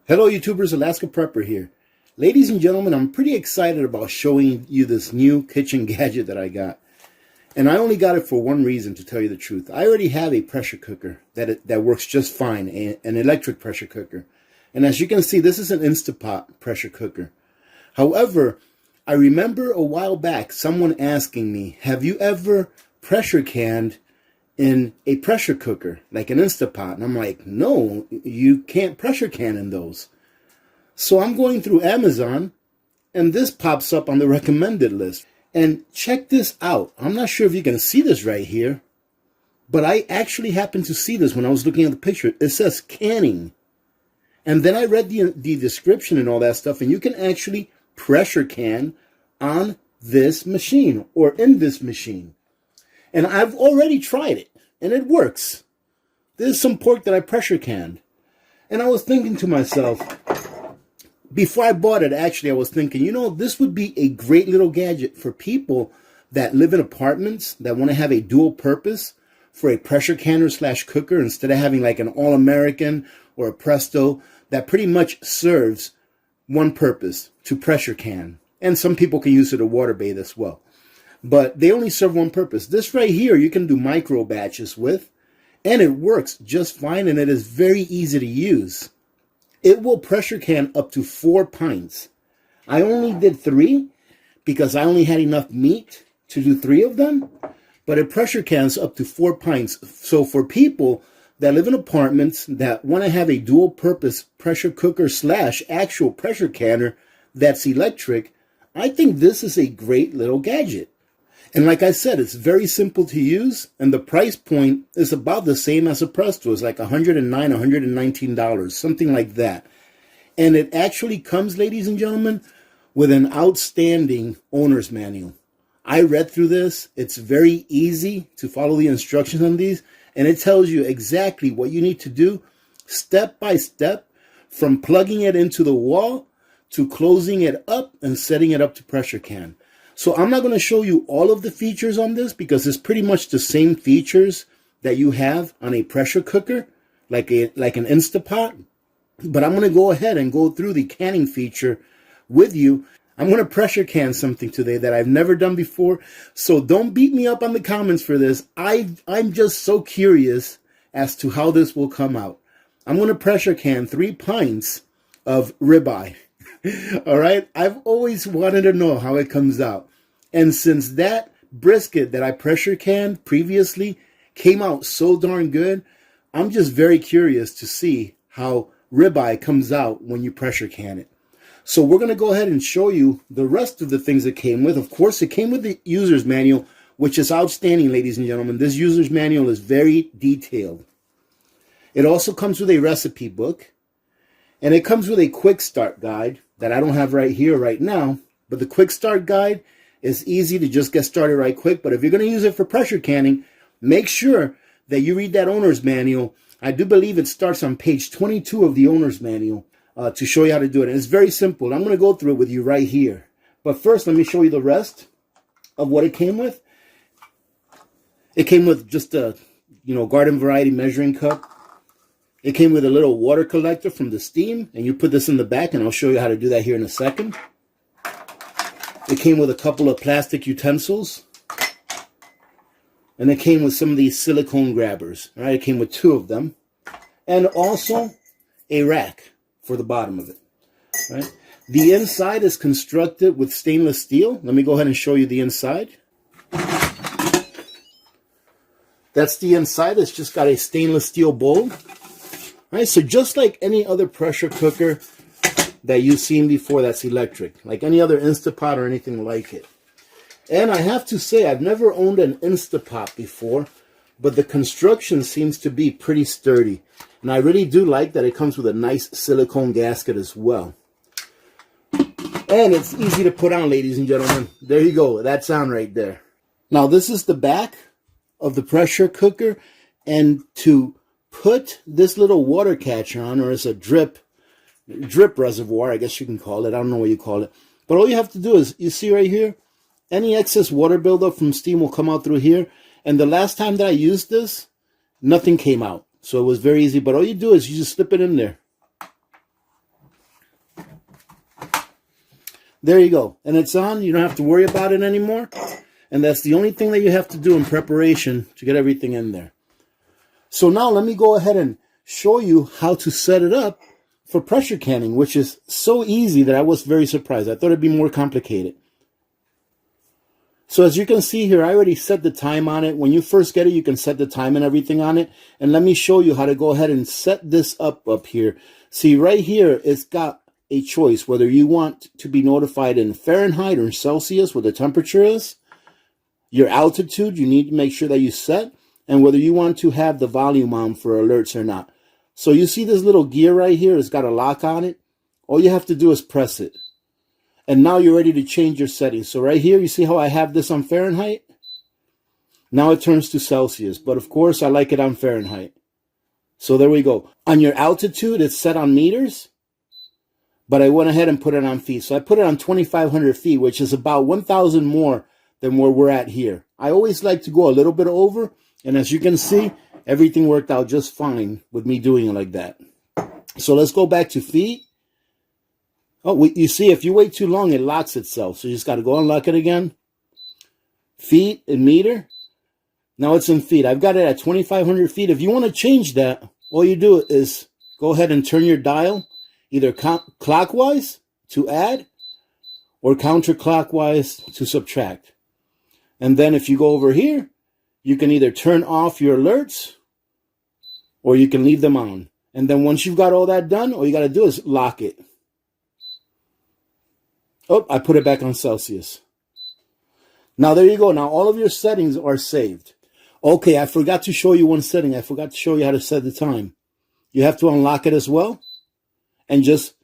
Hello YouTubers, Alaska Prepper here. Ladies and gentlemen, I'm pretty excited about showing you this new kitchen gadget that I got. And I only got it for one reason, to tell you the truth. I already have a pressure cooker that works just fine, an electric pressure cooker. And as you can see, this is an Instapot pressure cooker. However, I remember a while back someone asking me, have you ever pressure canned in a pressure cooker, like an Instapot? And I'm like, no, you can't pressure can in those. So I'm going through Amazon, and this pops up on the recommended list. And check this out. I'm not sure if you can see this right here, but I actually happened to see this when I was looking at the picture. It says canning. And then I read the description and all that stuff, and you can actually pressure can on this machine, or in this machine. And I've already tried it, and it works. There's some pork that I pressure canned. And I was thinking to myself, before I bought it, actually, I was thinking, you know, this would be a great little gadget for people that live in apartments that want to have a dual purpose for a pressure canner / cooker, instead of having like an All-American or a Presto that pretty much serves one purpose, to pressure can. And some people can use it to water bathe as well. But they only serve one purpose. This right here, you can do micro batches with, and it works just fine, and it is very easy to use. It will pressure can up to 4 pints. I only did 3 because I only had enough meat to do 3 of them, but it pressure cans up to 4 pints. So for people that live in apartments that want to have a dual purpose pressure cooker / actual pressure canner that's electric, I think this is a great little gadget. And like I said, it's very simple to use, and the price point is about the same as a Presto. It's like $109, $119, something like that. And it actually comes, ladies and gentlemen, with an outstanding owner's manual. I read through this. It's very easy to follow the instructions on these, and it tells you exactly what you need to do step by step, from plugging it into the wall to closing it up and setting it up to pressure can. So I'm not going to show you all of the features on this, because it's pretty much the same features that you have on a pressure cooker, like an Instapot. But I'm going to go ahead and go through the canning feature with you. I'm going to pressure can something today that I've never done before. So don't beat me up on the comments for this. I'm just so curious as to how this will come out. I'm going to pressure can 3 pints of ribeye. All right, I've always wanted to know how it comes out. And since that brisket that I pressure canned previously came out so darn good, I'm just very curious to see how ribeye comes out when you pressure can it. So we're going to go ahead and show you the rest of the things it came with. Of course, it came with the user's manual, which is outstanding, ladies and gentlemen. This user's manual is very detailed. It also comes with a recipe book, and it comes with a quick start guide that I don't have right here right now, but the quick start guide is easy to just get started right quick. But if you're going to use it for pressure canning, make sure that you read that owner's manual. I do believe it starts on page 22 of the owner's manual to show you how to do it. And it's very simple. I'm going to go through it with you right here. But first, let me show you the rest of what it came with. It came with just a, garden variety measuring cup. It came with a little water collector from the steam, and you put this in the back, and I'll show you how to do that here in a second. It came with a couple of plastic utensils, and it came with some of these silicone grabbers. All right, it came with 2 of them, and also a rack for the bottom of it. All right. The inside is constructed with stainless steel. Let me go ahead and show you the inside. That's the inside. It's just got a stainless steel bowl. All right, so just like any other pressure cooker that you've seen before that's electric, like any other Instapot or anything like it. And I have to say, I've never owned an Instapot before, but the construction seems to be pretty sturdy. And I really do like that it comes with a nice silicone gasket as well. And it's easy to put on, ladies and gentlemen. There you go, that sound right there. Now this is the back of the pressure cooker, and to put this little water catcher on, or it's a drip reservoir, I guess you can call it. I don't know what you call it. But all you have to do is, you see right here, any excess water buildup from steam will come out through here. And the last time that I used this, nothing came out. So it was very easy. But all you do is you just slip it in there. There you go. And it's on. You don't have to worry about it anymore. And that's the only thing that you have to do in preparation to get everything in there. So now let me go ahead and show you how to set it up for pressure canning, which is so easy that I was very surprised. I thought it'd be more complicated. So as you can see here, I already set the time on it. When you first get it, you can set the time and everything on it. And let me show you how to go ahead and set this up here. See, right here, it's got a choice whether you want to be notified in Fahrenheit or Celsius, where the temperature is. Your altitude, you need to make sure that you set. And whether you want to have the volume on for alerts or not. So you see this little gear right here? It's got a lock on it. All you have to do is press it. And now you're ready to change your settings. So right here, you see how I have this on Fahrenheit? Now it turns to Celsius. But of course, I like it on Fahrenheit. So there we go. On your altitude, it's set on meters. But I went ahead and put it on feet. So I put it on 2,500 feet, which is about 1,000 more than where we're at here. I always like to go a little bit over. And as you can see, everything worked out just fine with me doing it like that. So let's go back to feet. Oh, you see, if you wait too long, it locks itself. So you just got to go unlock it again. Feet and meter. Now it's in feet. I've got it at 2,500 feet. If you want to change that, all you do is go ahead and turn your dial either clockwise to add or counterclockwise to subtract. And then if you go over here, you can either turn off your alerts or you can leave them on. And then once you've got all that done, all you got to do is lock it. Oh, I put it back on Celsius. Now, there you go. Now, all of your settings are saved. Okay, I forgot to show you one setting. I forgot to show you how to set the time. You have to unlock it as well. And just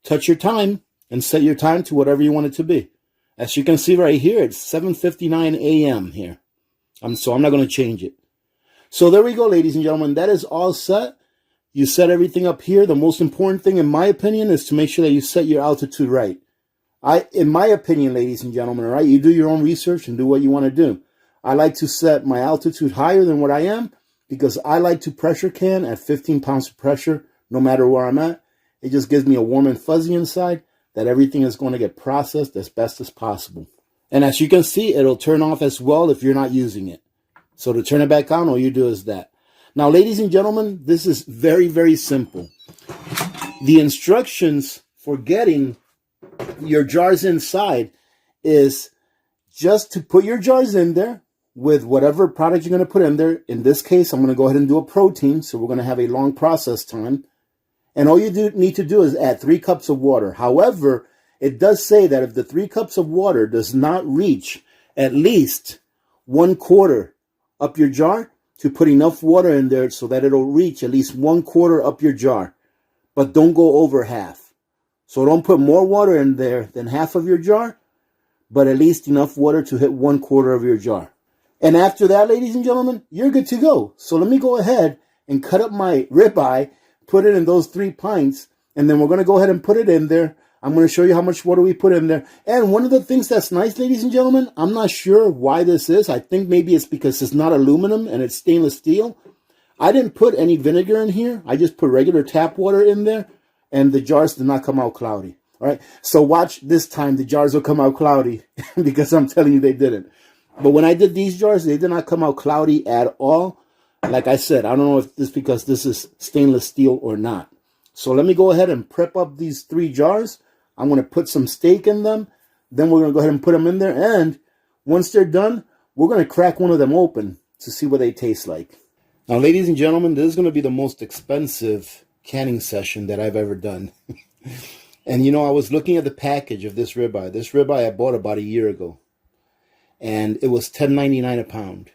touch your time and set your time to whatever you want it to be. As you can see right here, it's 7:59 a.m. here. So I'm not going to change it. So there we go, ladies and gentlemen. That is all set. You set everything up here. The most important thing, in my opinion, is to make sure that you set your altitude right. In my opinion, ladies and gentlemen, all right, you do your own research and do what you want to do. I like to set my altitude higher than what I am because I like to pressure can at 15 pounds of pressure no matter where I'm at. It just gives me a warm and fuzzy inside that everything is going to get processed as best as possible. And as you can see, it'll turn off as well if you're not using it. So to turn it back on, all you do is that. Now, ladies and gentlemen, this is very, very simple. The instructions for getting your jars inside is just to put your jars in there with whatever product you're going to put in there. In this case, I'm going to go ahead and do a protein, so we're going to have a long process time. And all you need to do is add 3 cups of water. However, it does say that if the 3 cups of water does not reach at least 1/4 up your jar, to put enough water in there so that it'll reach at least 1/4 up your jar. But don't go over half. So don't put more water in there than half of your jar, but at least enough water to hit 1/4 of your jar. And after that, ladies and gentlemen, you're good to go. So let me go ahead and cut up my ribeye, put it in those 3 pints, and then we're going to go ahead and put it in there. I'm going to show you how much water we put in there. And one of the things that's nice, ladies and gentlemen, I'm not sure why this is. I think maybe it's because it's not aluminum and it's stainless steel. I didn't put any vinegar in here. I just put regular tap water in there, and the jars did not come out cloudy. All right, so watch this time. The jars will come out cloudy because I'm telling you they didn't. But when I did these jars, they did not come out cloudy at all. Like I said, I don't know if this is because this is stainless steel or not. So let me go ahead and prep up these 3 jars. I'm going to put some steak in them. Then we're going to go ahead and put them in there. And once they're done, we're going to crack one of them open to see what they taste like. Now, ladies and gentlemen, this is going to be the most expensive canning session that I've ever done. And, you know, I was looking at the package of this ribeye. This ribeye I bought about a year ago. And it was $10.99 a pound.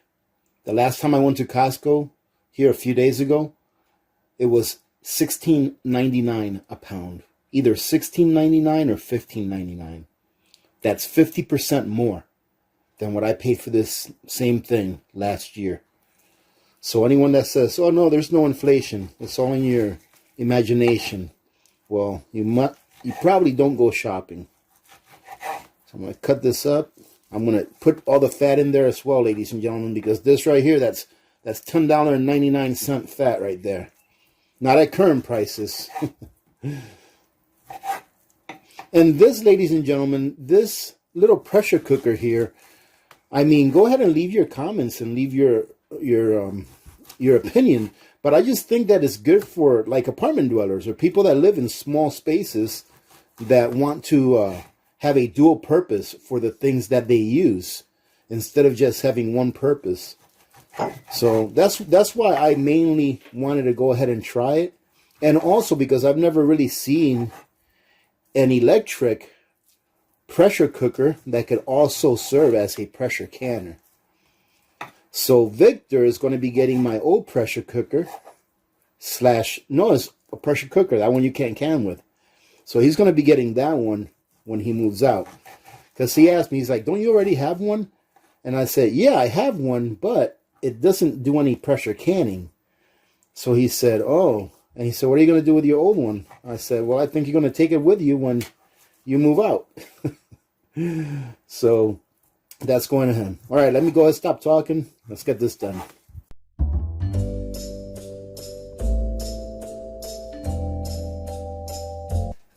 The last time I went to Costco, here a few days ago, it was $16.99 a pound. Either $16.99 or $15.99. That's 50% more than what I paid for this same thing last year. So anyone that says, oh no, there's no inflation, it's all in your imagination, well, you probably don't go shopping. So I'm going to cut this up. I'm going to put all the fat in there as well, ladies and gentlemen, because this right here, that's $10.99 fat right there. Not at current prices. And this, ladies and gentlemen, this little pressure cooker here, I mean, go ahead and leave your comments and leave your opinion. But I just think that it's good for like apartment dwellers or people that live in small spaces that want to have a dual purpose for the things that they use instead of just having one purpose. So that's why I mainly wanted to go ahead and try it. And also because I've never really seen an electric pressure cooker that could also serve as a pressure canner. So Victor is going to be getting my old pressure cooker no, it's a pressure cooker, that one you can't can with. So he's going to be getting that one when he moves out. Because he asked me, he's like, don't you already have one? And I said, yeah, I have one, but it doesn't do any pressure canning. So he said, oh. And he said, what are you going to do with your old one? I said, well, I think you're going to take it with you when you move out. So that's going to him. All right, let me go ahead and stop talking. Let's get this done.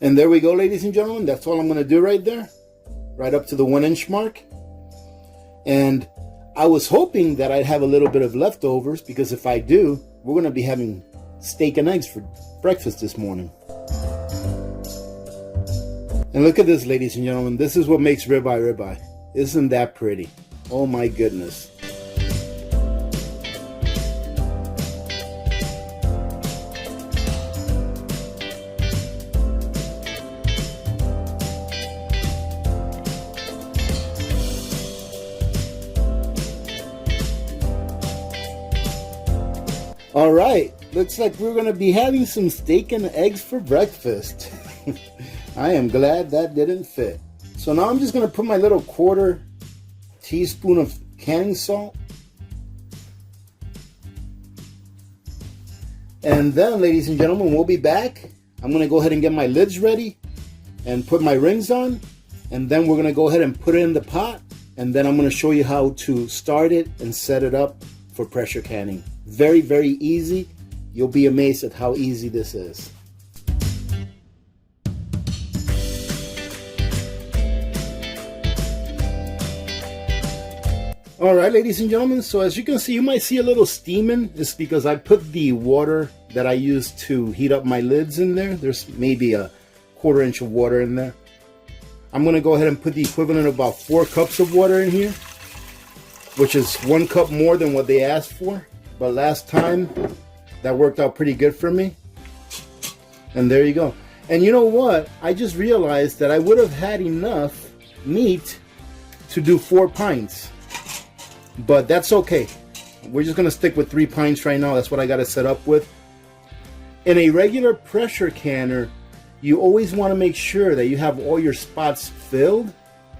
And there we go, ladies and gentlemen. That's all I'm going to do right there. Right up to the 1 inch mark. And I was hoping that I'd have a little bit of leftovers, because if I do, we're going to be having steak and eggs for breakfast this morning. And look at this, ladies and gentlemen. This is what makes ribeye. Isn't that pretty? Oh my goodness. All right, looks like we're going to be having some steak and eggs for breakfast. I am glad that didn't fit. So now I'm just going to put my little 1/4 teaspoon of canning salt. And then, ladies and gentlemen, we'll be back. I'm going to go ahead and get my lids ready and put my rings on. And then we're going to go ahead and put it in the pot. And then I'm going to show you how to start it and set it up for pressure canning. Very, very easy. You'll be amazed at how easy this is. All right, ladies and gentlemen, so as you can see, you might see a little steaming. It's because I put the water that I used to heat up my lids in there. There's maybe a 1/4 inch of water in there. I'm going to go ahead and put the equivalent of about 4 cups of water in here, which is 1 cup more than what they asked for. But last time, that worked out pretty good for me. And there you go. And you know what? I just realized that I would have had enough meat to do 4 pints. But that's okay. We're just going to stick with 3 pints right now. That's what I got to set up with. In a regular pressure canner, you always want to make sure that you have all your spots filled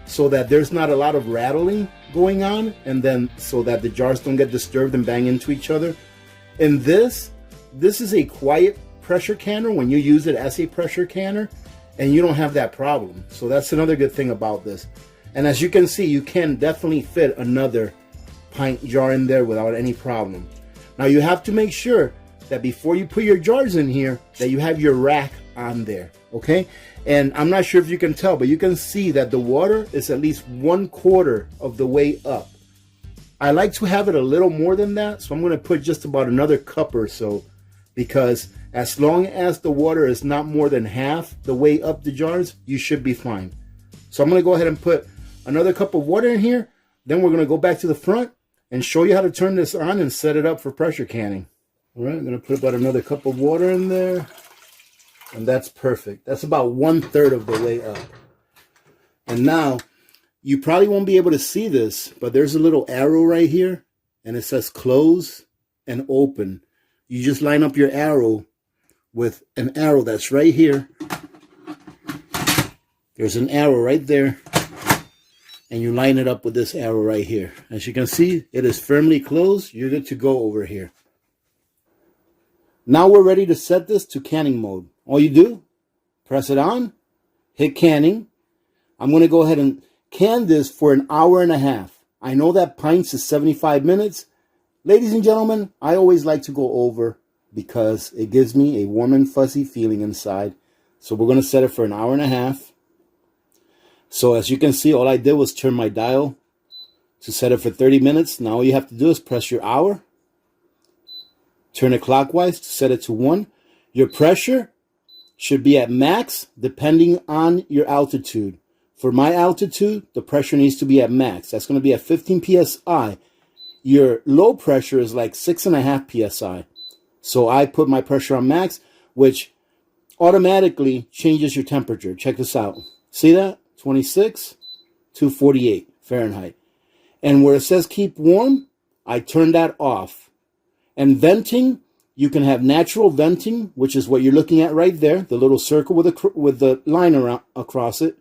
so that there's not a lot of rattling going on, and then so that the jars don't get disturbed and bang into each other. And this is a quiet pressure canner when you use it as a pressure canner, and you don't have that problem. So that's another good thing about this. And as you can see, you can definitely fit another pint jar in there without any problem. Now you have to make sure that before you put your jars in here that you have your rack on there, okay? And I'm not sure if you can tell, but you can see that the water is at least 1/4 of the way up. I like to have it a little more than that, so I'm going to put just about another cup or so, because as long as the water is not more than half the way up the jars, you should be fine. So I'm going to go ahead and put another cup of water in here. Then we're going to go back to the front and show you how to turn this on and set it up for pressure canning. All right, I'm going to put about another cup of water in there. And that's perfect. That's about 1/3 of the way up. And now, you probably won't be able to see this, but there's a little arrow right here, and it says close and open. You just line up your arrow with an arrow that's right here. There's an arrow right there, and you line it up with this arrow right here. As you can see, it is firmly closed. You're good to go over here. Now we're ready to set this to canning mode. All you do, press it on, hit canning. I'm going to go ahead and can this for 1.5 hours. I know that pints is 75 minutes. Ladies and gentlemen, I always like to go over because it gives me a warm and fuzzy feeling inside. So we're going to set it for 1.5 hours. So as you can see, all I did was turn my dial to set it for 30 minutes. Now all you have to do is press your hour, turn it clockwise to set it to 1. Your pressure should be at max depending on your altitude. For my altitude, the pressure needs to be at max. That's going to be at 15 psi. Your low pressure is like 6.5 psi. So I put my pressure on max, which automatically changes your temperature. Check this out. See that? 26 to 48 Fahrenheit. And where it says keep warm, I turn that off. And venting, you can have natural venting, which is what you're looking at right there, the little circle with the line around across it.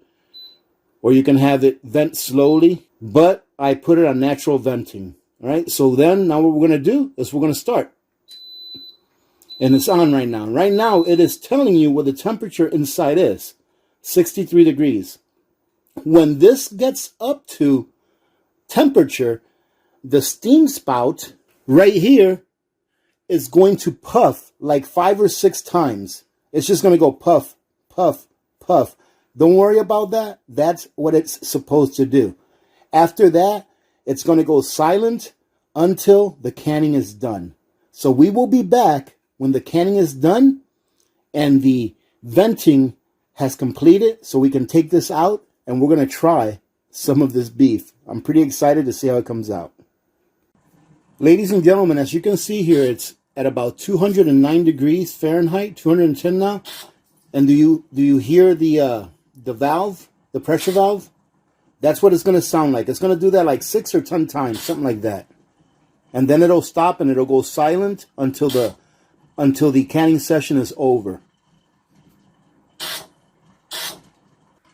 Or you can have it vent slowly, but I put it on natural venting. All right, so then now what we're going to do is we're going to start. And it's on right now. Right now, it is telling you what the temperature inside is, 63 degrees. When this gets up to temperature, the steam spout right here is going to puff like 5 or 6 times. It's just going to go puff, puff, puff. Don't worry about that. That's what it's supposed to do. After that, it's going to go silent until the canning is done. So we will be back when the canning is done and the venting has completed, so we can take this out and we're going to try some of this beef. I'm pretty excited to see how it comes out. Ladies and gentlemen, as you can see here, it's at about 209 degrees Fahrenheit, 210 now. And do you hear the valve, the pressure valve? That's what it's going to sound like. It's going to do that like 6 or 10 times, something like that. And then it'll stop and it'll go silent until the canning session is over.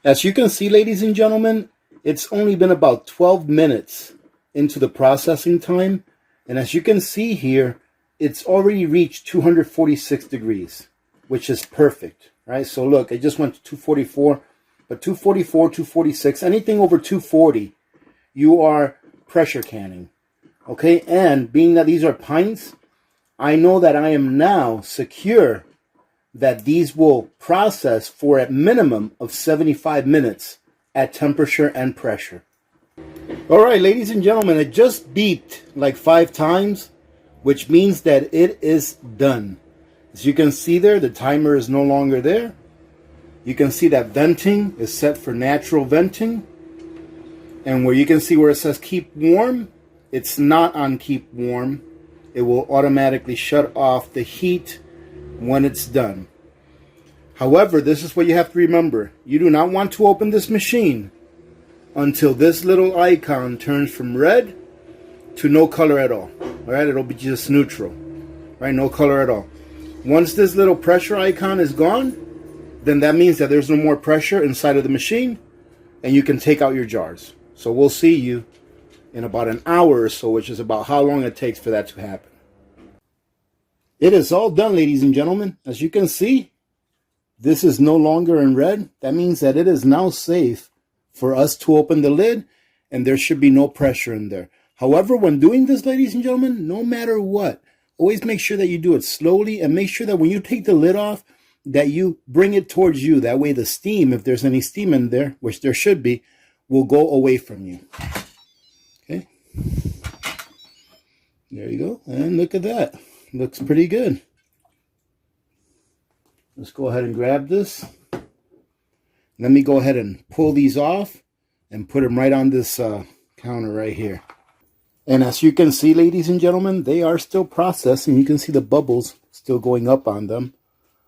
As you can see, ladies and gentlemen, it's only been about 12 minutes into the processing time. And as you can see here, it's already reached 246 degrees, which is perfect, right? So look, it just went to 244, but 244, 246, anything over 240, you are pressure canning, okay? And being that these are pints, I know that I am now secure that these will process for a minimum of 75 minutes at temperature and pressure. All right, ladies and gentlemen, it just beeped like 5 times, which means that it is done. As you can see there, the timer is no longer there. You can see that venting is set for natural venting. And where you can see where it says keep warm, it's not on keep warm. It will automatically shut off the heat when it's done. However, this is what you have to remember. You do not want to open this machine until this little icon turns from red to no color at all. All right, it'll be just neutral. Right, no color at all. Once this little pressure icon is gone, then that means that there's no more pressure inside of the machine and you can take out your jars. So we'll see you in about an hour or so, which is about how long it takes for that to happen. It is all done, ladies and gentlemen. As you can see, this is no longer in red. That means that it is now safe for us to open the lid and there should be no pressure in there. However, when doing this, ladies and gentlemen, no matter what, always make sure that you do it slowly and make sure that when you take the lid off, that you bring it towards you. That way the steam, if there's any steam in there, which there should be, will go away from you. Okay. There you go. And look at that. Looks pretty good. Let's go ahead and grab this. Let me go ahead and pull these off and put them right on this counter right here. And as you can see, ladies and gentlemen, they are still processing. You can see the bubbles still going up on them.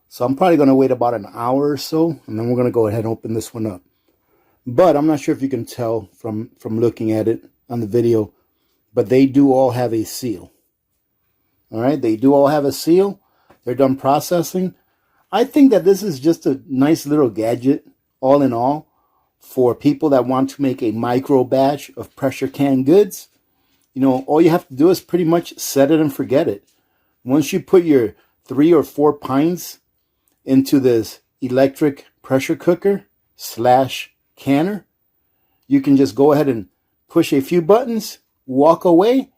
So I'm probably going to wait about an hour or so, and then we're going to go ahead and open this one up. But I'm not sure if you can tell from looking at it on the video, but they do all have a seal. All right, they do all have a seal. They're done processing. I think that this is just a nice little gadget, all in all, for people that want to make a micro batch of pressure canned goods. You know, all you have to do is pretty much set it and forget it. Once you put your 3 or 4 pints into this electric pressure cooker / canner, you can just go ahead and push a few buttons, walk away.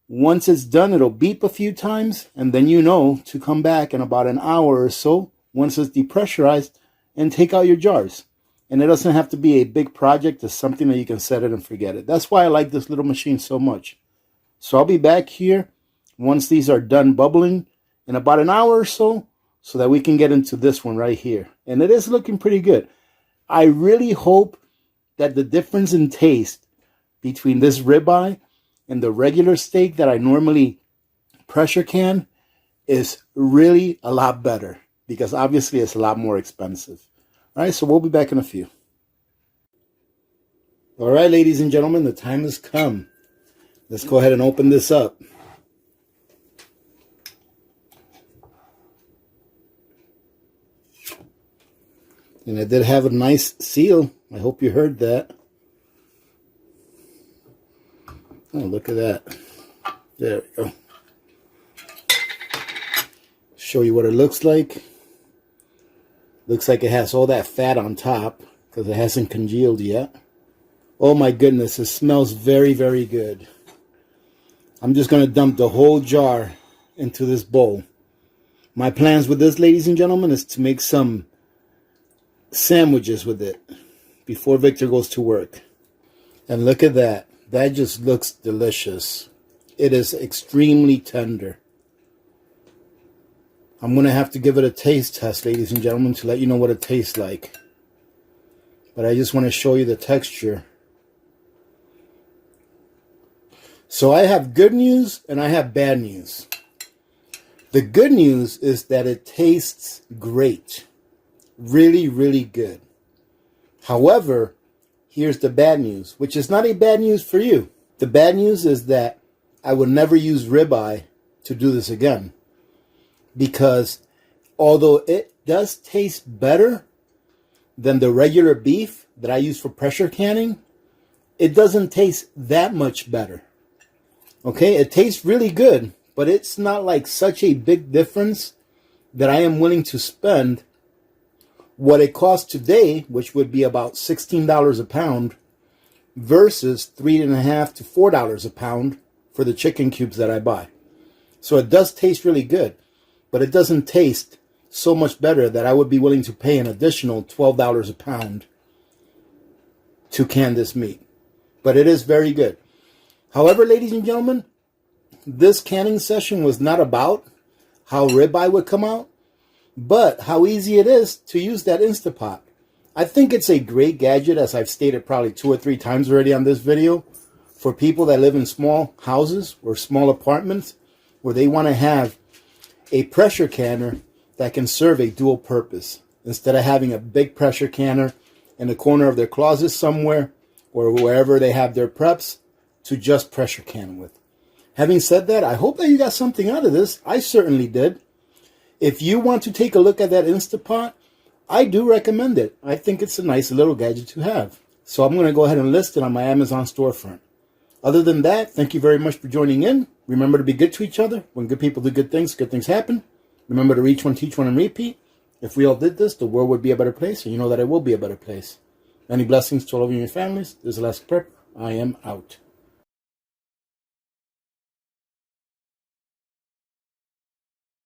Once it's done, it'll beep a few times, and then you know to come back in about an hour or so once it's depressurized and take out your jars. And it doesn't have to be a big project. It's something that you can set it and forget it. That's why I like this little machine so much. So I'll be back here once these are done bubbling in about an hour or so that we can get into this one right here. And it is looking pretty good. I really hope that the difference in taste between this ribeye and the regular steak that I normally pressure can is really a lot better, because obviously it's a lot more expensive. All right, so we'll be back in a few. All right, ladies and gentlemen, the time has come. Let's go ahead and open this up. And it did have a nice seal. I hope you heard that. Oh, look at that. There we go. Show you what it looks like. Looks like it has all that fat on top because it hasn't congealed yet. Oh my goodness, it smells very, very good. I'm just going to dump the whole jar into this bowl. My plans with this, ladies and gentlemen, is to make some sandwiches with it before Victor goes to work. And look at that. That just looks delicious. It is extremely tender. I'm going to have to give it a taste test, ladies and gentlemen, to let you know what it tastes like. But I just want to show you the texture. So I have good news and I have bad news. The good news is that it tastes great. Really, really good. However, here's the bad news, which is not a bad news for you. The bad news is that I would never use ribeye to do this again. Because although it does taste better than the regular beef that I use for pressure canning, it doesn't taste that much better. Okay, it tastes really good, but it's not like such a big difference that I am willing to spend what it costs today, which would be about $16 a pound, versus $3.50 to $4 a pound for the chicken cubes that I buy. So it does taste really good, but it doesn't taste so much better that I would be willing to pay an additional $12 a pound to can this meat. But it is very good. However, ladies and gentlemen, this canning session was not about how ribeye would come out, but how easy it is to use that Instapot. I think it's a great gadget, as I've stated probably 2 or 3 times already on this video, for people that live in small houses or small apartments where they want to have a pressure canner that can serve a dual purpose. Instead of having a big pressure canner in the corner of their closet somewhere or wherever they have their preps, to just pressure can with. Having said that, I hope that you got something out of this. I certainly did. If you want to take a look at that Instapot, I do recommend it. I think it's a nice little gadget to have. So I'm going to go ahead and list it on my Amazon storefront. Other than that, thank you very much for joining in. Remember to be good to each other. When good people do good things happen. Remember to reach one, teach one, and repeat. If we all did this, the world would be a better place, and you know that it will be a better place. Many blessings to all of you and your families. This is Alaska Prep. I am out.